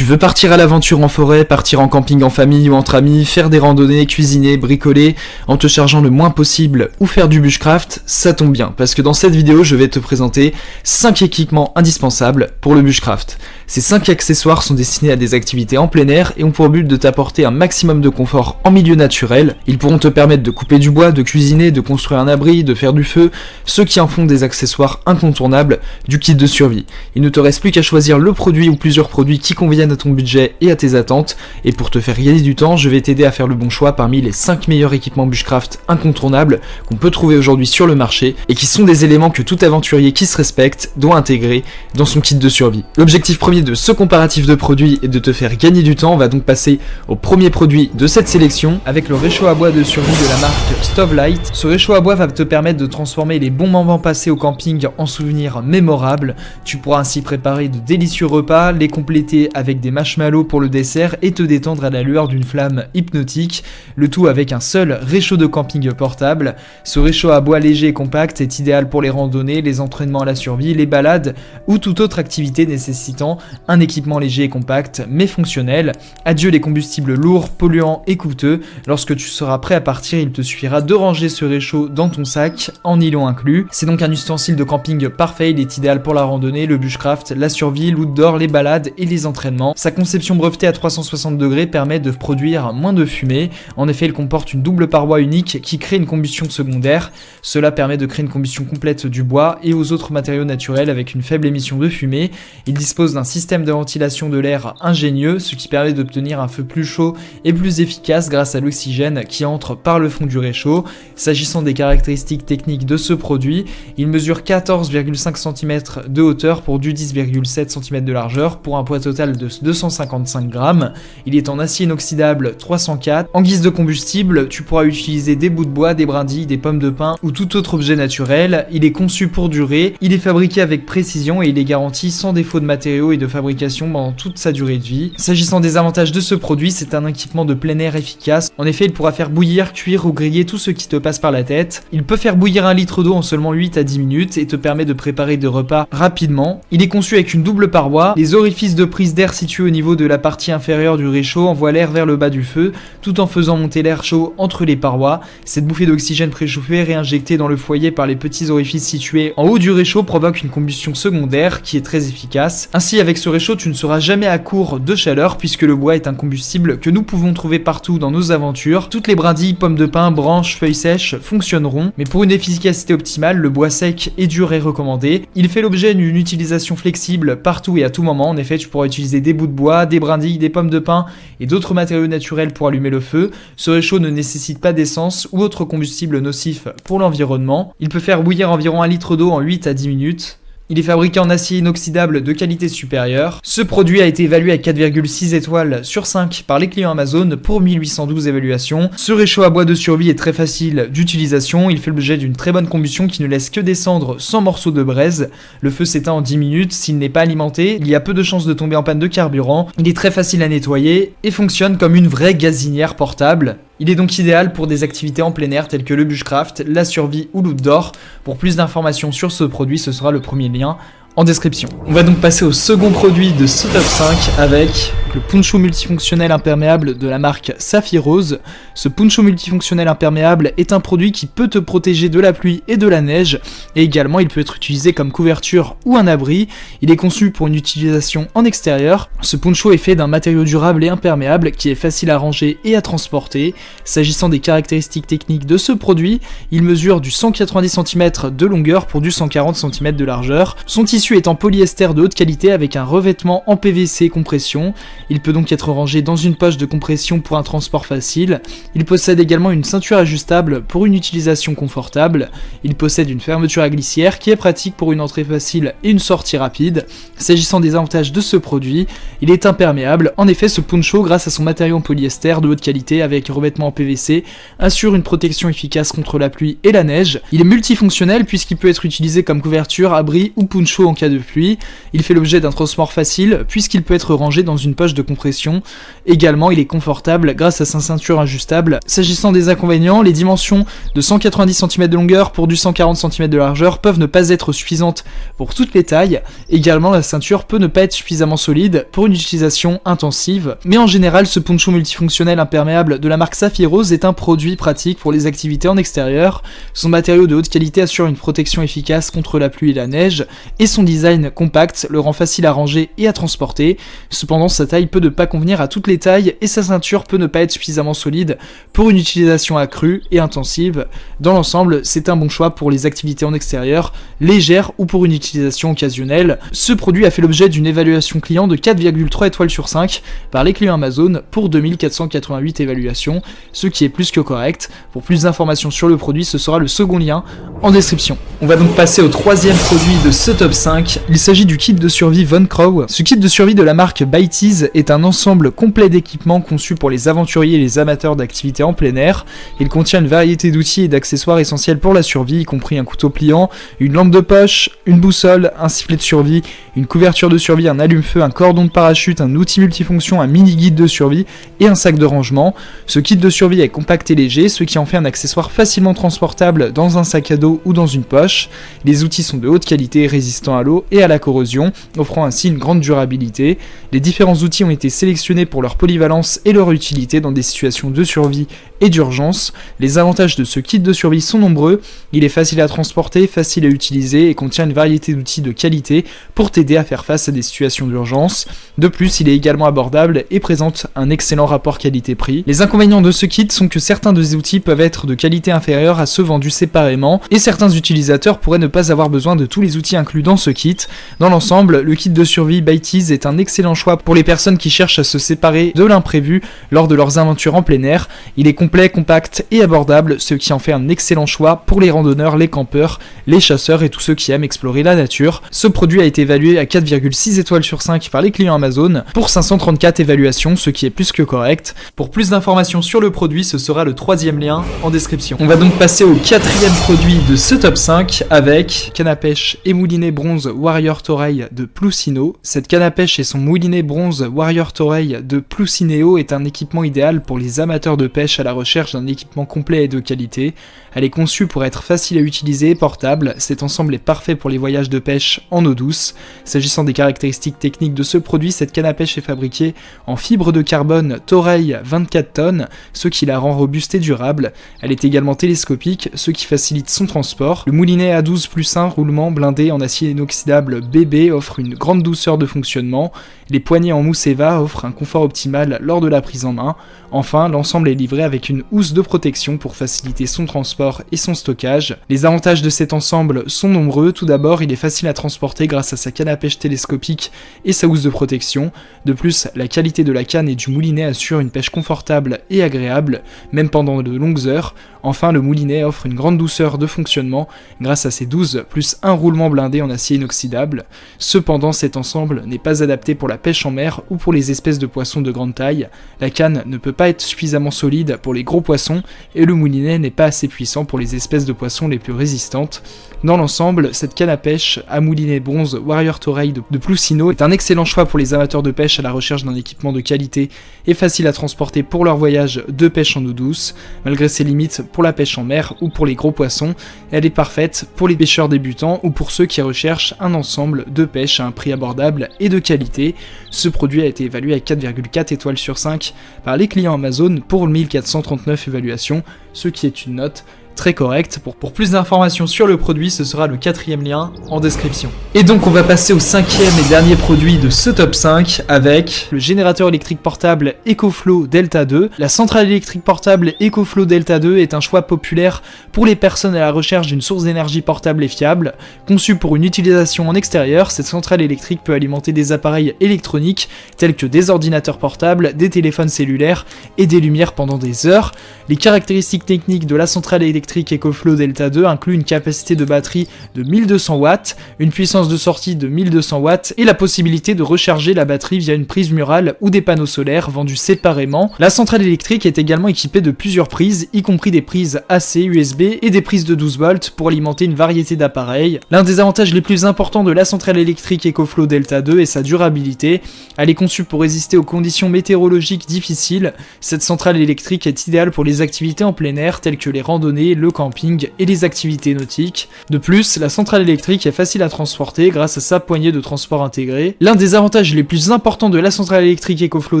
Tu veux partir à l'aventure en forêt, partir en camping en famille ou entre amis, faire des randonnées, cuisiner, bricoler, en te chargeant le moins possible ou faire du bushcraft, ça tombe bien, parce que dans cette vidéo, je vais te présenter 5 équipements indispensables pour le bushcraft. Ces 5 accessoires sont destinés à des activités en plein air et ont pour but de t'apporter un maximum de confort en milieu naturel. Ils pourront te permettre de couper du bois, de cuisiner, de construire un abri, de faire du feu, ce qui en font des accessoires incontournables du kit de survie. Il ne te reste plus qu'à choisir le produit ou plusieurs produits qui conviennent à ton budget et à tes attentes, et pour te faire gagner du temps, je vais t'aider à faire le bon choix parmi les 5 meilleurs équipements bushcraft incontournables qu'on peut trouver aujourd'hui sur le marché et qui sont des éléments que tout aventurier qui se respecte doit intégrer dans son kit de survie. L'objectif premier de ce comparatif de produits est de te faire gagner du temps. On va donc passer au premier produit de cette sélection avec le réchaud à bois de survie de la marque Stovelight. Ce réchaud à bois va te permettre de transformer les bons moments passés au camping en souvenirs mémorables. Tu pourras ainsi préparer de délicieux repas, les compléter avec des marshmallows pour le dessert et te détendre à la lueur d'une flamme hypnotique, le tout avec un seul réchaud de camping portable. Ce réchaud à bois léger et compact est idéal pour les randonnées, les entraînements à la survie, les balades ou toute autre activité nécessitant un équipement léger et compact mais fonctionnel. Adieu les combustibles lourds, polluants et coûteux. Lorsque tu seras prêt à partir, il te suffira de ranger ce réchaud dans ton sac, en nylon inclus. C'est donc un ustensile de camping parfait, il est idéal pour la randonnée, le bushcraft, la survie, l'outdoor, les balades et les entraînements. Sa conception brevetée à 360 degrés permet de produire moins de fumée. En effet, il comporte une double paroi unique qui crée une combustion secondaire. Cela permet de créer une combustion complète du bois et aux autres matériaux naturels avec une faible émission de fumée. Il dispose d'un système de ventilation de l'air ingénieux, ce qui permet d'obtenir un feu plus chaud et plus efficace grâce à l'oxygène qui entre par le fond du réchaud. S'agissant des caractéristiques techniques de ce produit, il mesure 14,5 cm de hauteur pour du 10,7 cm de largeur pour un poids total de 255 grammes. Il est en acier inoxydable 304. En guise de combustible, tu pourras utiliser des bouts de bois, des brindilles, des pommes de pin ou tout autre objet naturel. Il est conçu pour durer, il est fabriqué avec précision et il est garanti sans défaut de matériaux et de fabrication pendant toute sa durée de vie. S'agissant des avantages de ce produit, c'est un équipement de plein air efficace. En effet, il pourra faire bouillir, cuire ou griller tout ce qui te passe par la tête. Il peut faire bouillir 1 litre d'eau en seulement 8 à 10 minutes et te permet de préparer des repas rapidement. Il est conçu avec une double paroi. Les orifices de prise d'air situés au niveau de la partie inférieure du réchaud envoient l'air vers le bas du feu, tout en faisant monter l'air chaud entre les parois. Cette bouffée d'oxygène préchauffé réinjectée dans le foyer par les petits orifices situés en haut du réchaud provoque une combustion secondaire qui est très efficace. Ainsi, avec ce réchaud, tu ne seras jamais à court de chaleur puisque le bois est un combustible que nous pouvons trouver partout dans nos aventures. Toutes les brindilles, pommes de pin, branches, feuilles sèches fonctionneront, mais pour une efficacité optimale, le bois sec et dur est recommandé. Il fait l'objet d'une utilisation flexible partout et à tout moment. En effet, tu pourras utiliser des bouts de bois, des brindilles, des pommes de pin et d'autres matériaux naturels pour allumer le feu. Ce réchaud ne nécessite pas d'essence ou autre combustible nocif pour l'environnement. Il peut faire bouillir environ 1 litre d'eau en 8 à 10 minutes. Il est fabriqué en acier inoxydable de qualité supérieure. Ce produit a été évalué à 4,6 étoiles sur 5 par les clients Amazon pour 1812 évaluations. Ce réchaud à bois de survie est très facile d'utilisation. Il fait l'objet d'une très bonne combustion qui ne laisse que des cendres sans morceaux de braise. Le feu s'éteint en 10 minutes. S'il n'est pas alimenté, il y a peu de chances de tomber en panne de carburant. Il est très facile à nettoyer et fonctionne comme une vraie gazinière portable. Il est donc idéal pour des activités en plein air telles que le bushcraft, la survie ou l'outdoor. Pour plus d'informations sur ce produit, ce sera le premier lien en description. On va donc passer au second produit de ce top 5 avec le poncho multifonctionnel imperméable de la marque Saphirose. Ce poncho multifonctionnel imperméable est un produit qui peut te protéger de la pluie et de la neige et également il peut être utilisé comme couverture ou un abri. Il est conçu pour une utilisation en extérieur. Ce poncho est fait d'un matériau durable et imperméable qui est facile à ranger et à transporter. S'agissant des caractéristiques techniques de ce produit, il mesure du 190 cm de longueur pour du 140 cm de largeur. Son tissu est en polyester de haute qualité avec un revêtement en PVC compression. Il peut donc être rangé dans une poche de compression pour un transport facile. Il possède également une ceinture ajustable pour une utilisation confortable. Il possède une fermeture à glissière qui est pratique pour une entrée facile et une sortie rapide. S'agissant des avantages de ce produit, il est imperméable. En effet, ce poncho, grâce à son matériau en polyester de haute qualité avec revêtement en PVC, assure une protection efficace contre la pluie et la neige. Il est multifonctionnel puisqu'il peut être utilisé comme couverture, abri ou poncho en cas de pluie. Il fait l'objet d'un transport facile puisqu'il peut être rangé dans une poche de de compression. Également, il est confortable grâce à sa ceinture ajustable. S'agissant des inconvénients, les dimensions de 190 cm de longueur pour du 140 cm de largeur peuvent ne pas être suffisantes pour toutes les tailles. Également, la ceinture peut ne pas être suffisamment solide pour une utilisation intensive. Mais en général, ce poncho multifonctionnel imperméable de la marque Saphirose est un produit pratique pour les activités en extérieur. Son matériau de haute qualité assure une protection efficace contre la pluie et la neige, et son design compact le rend facile à ranger et à transporter. Cependant, sa taille peut ne pas convenir à toutes les tailles et sa ceinture peut ne pas être suffisamment solide pour une utilisation accrue et intensive. Dans l'ensemble, c'est un bon choix pour les activités en extérieur, légères ou pour une utilisation occasionnelle. Ce produit a fait l'objet d'une évaluation client de 4,3 étoiles sur 5 par les clients Amazon pour 2488 évaluations, ce qui est plus que correct. Pour plus d'informations sur le produit, ce sera le second lien en description. On va donc passer au troisième produit de ce top 5. Il s'agit du kit de survie Von Crow. Ce kit de survie de la marque Bytees est un ensemble complet d'équipements conçu pour les aventuriers et les amateurs d'activités en plein air. Il contient une variété d'outils et d'accessoires essentiels pour la survie, y compris un couteau pliant, une lampe de poche, une boussole, un sifflet de survie, une couverture de survie, un allume-feu, un cordon de parachute, un outil multifonction, un mini-guide de survie et un sac de rangement. Ce kit de survie est compact et léger, ce qui en fait un accessoire facilement transportable dans un sac à dos ou dans une poche. Les outils sont de haute qualité, résistants à l'eau et à la corrosion, offrant ainsi une grande durabilité. Les différents outils ont été sélectionnés pour leur polyvalence et leur utilité dans des situations de survie et d'urgence. Les avantages de ce kit de survie sont nombreux. Il est facile à transporter, facile à utiliser et contient une variété d'outils de qualité pour t'aider à faire face à des situations d'urgence. De plus, il est également abordable et présente un excellent rapport qualité-prix. Les inconvénients de ce kit sont que certains des outils peuvent être de qualité inférieure à ceux vendus séparément et certains utilisateurs pourraient ne pas avoir besoin de tous les outils inclus dans ce kit. Dans l'ensemble, le kit de survie Bytees est un excellent choix pour les personnes qui cherchent à se séparer de l'imprévu lors de leurs aventures en plein air. Il est complet, compact et abordable, ce qui en fait un excellent choix pour les randonneurs, les campeurs, les chasseurs et tous ceux qui aiment explorer la nature. Ce produit a été évalué à 4,6 étoiles sur 5 par les clients Amazon pour 534 évaluations, ce qui est plus que correct. Pour plus d'informations sur le produit, ce sera le troisième lien en description. On va donc passer au quatrième produit de ce top 5 avec canne à pêche et moulinet bronze Warrior Toray de Plousino. Cette canne à pêche et son moulinet bronze Warrior Toray de Plousinéo est un équipement idéal pour les amateurs de pêche à la recherche d'un équipement complet et de qualité. Elle est conçue pour être facile à utiliser et portable. Cet ensemble est parfait pour les voyages de pêche en eau douce. S'agissant des caractéristiques techniques de ce produit, cette canne à pêche est fabriquée en fibre de carbone Toray 24 tonnes, ce qui la rend robuste et durable. Elle est également télescopique, ce qui facilite son transport. Le moulinet A12+1 roulement blindé en acier inoxydable BB offre une grande douceur de fonctionnement. Les poignées en mousse Eva offrent un confort optimal lors de la prise en main. Enfin, l'ensemble est livré avec une housse de protection pour faciliter son transport et son stockage. Les avantages de cet ensemble sont nombreux. Tout d'abord, il est facile à transporter grâce à sa canne à pêche télescopique et sa housse de protection. De plus, la qualité de la canne et du moulinet assure une pêche confortable et agréable, même pendant de longues heures. Enfin, le moulinet offre une grande douceur de fonctionnement grâce à ses 12 plus un roulement blindé en acier inoxydable. Cependant, cet ensemble n'est pas adapté pour la pêche en mer ou pour les espèces de poissons de grande taille. La canne ne peut pas être suffisamment solide pour les gros poissons et le moulinet n'est pas assez puissant pour les espèces de poissons les plus résistantes. Dans l'ensemble, cette canne à pêche à moulinet bronze Warrior Toray de Plousino est un excellent choix pour les amateurs de pêche à la recherche d'un équipement de qualité et facile à transporter pour leur voyage de pêche en eau douce. Malgré ses limites pour la pêche en mer ou pour les gros poissons, elle est parfaite pour les pêcheurs débutants ou pour ceux qui recherchent un ensemble de pêche à un prix abordable et de qualité. Ce produit a été évalué à 4,4 étoiles sur 5 par les clients Amazon pour 1439 évaluations, ce qui est une note très correct. Pour plus d'informations sur le produit, ce sera le quatrième lien en description. Et donc on va passer au cinquième et dernier produit de ce top 5 avec le générateur électrique portable EcoFlow Delta 2. La centrale électrique portable EcoFlow Delta 2 est un choix populaire pour les personnes à la recherche d'une source d'énergie portable et fiable. Conçue pour une utilisation en extérieur, cette centrale électrique peut alimenter des appareils électroniques tels que des ordinateurs portables, des téléphones cellulaires et des lumières pendant des heures. Les caractéristiques techniques de la centrale électrique électrique EcoFlow Delta 2 inclut une capacité de batterie de 1200 watts, une puissance de sortie de 1200 watts et la possibilité de recharger la batterie via une prise murale ou des panneaux solaires vendus séparément. La centrale électrique est également équipée de plusieurs prises, y compris des prises AC, USB et des prises de 12 volts pour alimenter une variété d'appareils. L'un des avantages les plus importants de la centrale électrique EcoFlow Delta 2 est sa durabilité. Elle est conçue pour résister aux conditions météorologiques difficiles. Cette centrale électrique est idéale pour les activités en plein air telles que les randonnées, le camping et les activités nautiques. De plus, la centrale électrique est facile à transporter grâce à sa poignée de transport intégrée. L'un des avantages les plus importants de la centrale électrique EcoFlow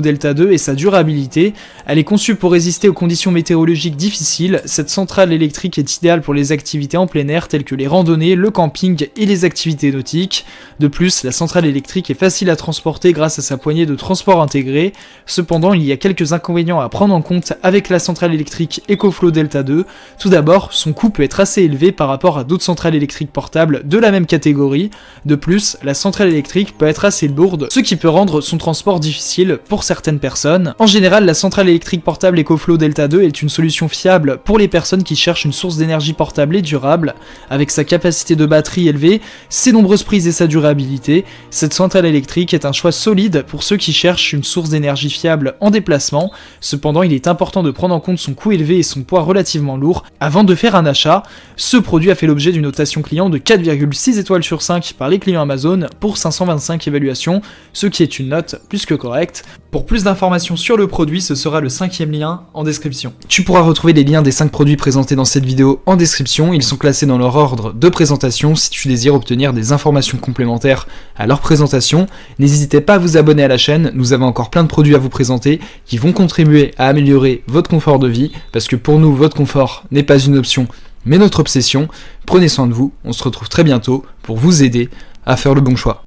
Delta 2 est sa durabilité. Elle est conçue pour résister aux conditions météorologiques difficiles. Cette centrale électrique est idéale pour les activités en plein air telles que les randonnées, le camping et les activités nautiques. De plus, la centrale électrique est facile à transporter grâce à sa poignée de transport intégrée. Cependant, il y a quelques inconvénients à prendre en compte avec la centrale électrique EcoFlow Delta 2. Tout d'abord, son coût peut être assez élevé par rapport à d'autres centrales électriques portables de la même catégorie. De plus, la centrale électrique peut être assez lourde, ce qui peut rendre son transport difficile pour certaines personnes. En général, la centrale électrique portable EcoFlow Delta 2 est une solution fiable pour les personnes qui cherchent une source d'énergie portable et durable. Avec sa capacité de batterie élevée, ses nombreuses prises et sa durabilité, cette centrale électrique est un choix solide pour ceux qui cherchent une source d'énergie fiable en déplacement. Cependant, il est important de prendre en compte son coût élevé et son poids relativement lourd avant de faire un achat. Ce produit a fait l'objet d'une notation client de 4,6 étoiles sur 5 par les clients Amazon pour 525 évaluations, ce qui est une note plus que correcte. Pour plus d'informations sur le produit, ce sera le 5e lien en description. Tu pourras retrouver les liens des 5 produits présentés dans cette vidéo en description, ils sont classés dans leur ordre de présentation si tu désires obtenir des informations complémentaires à leur présentation. N'hésitez pas à vous abonner à la chaîne, nous avons encore plein de produits à vous présenter qui vont contribuer à améliorer votre confort de vie, parce que pour nous, votre confort n'est pas une option, mais notre obsession. Prenez soin de vous, on se retrouve très bientôt pour vous aider à faire le bon choix.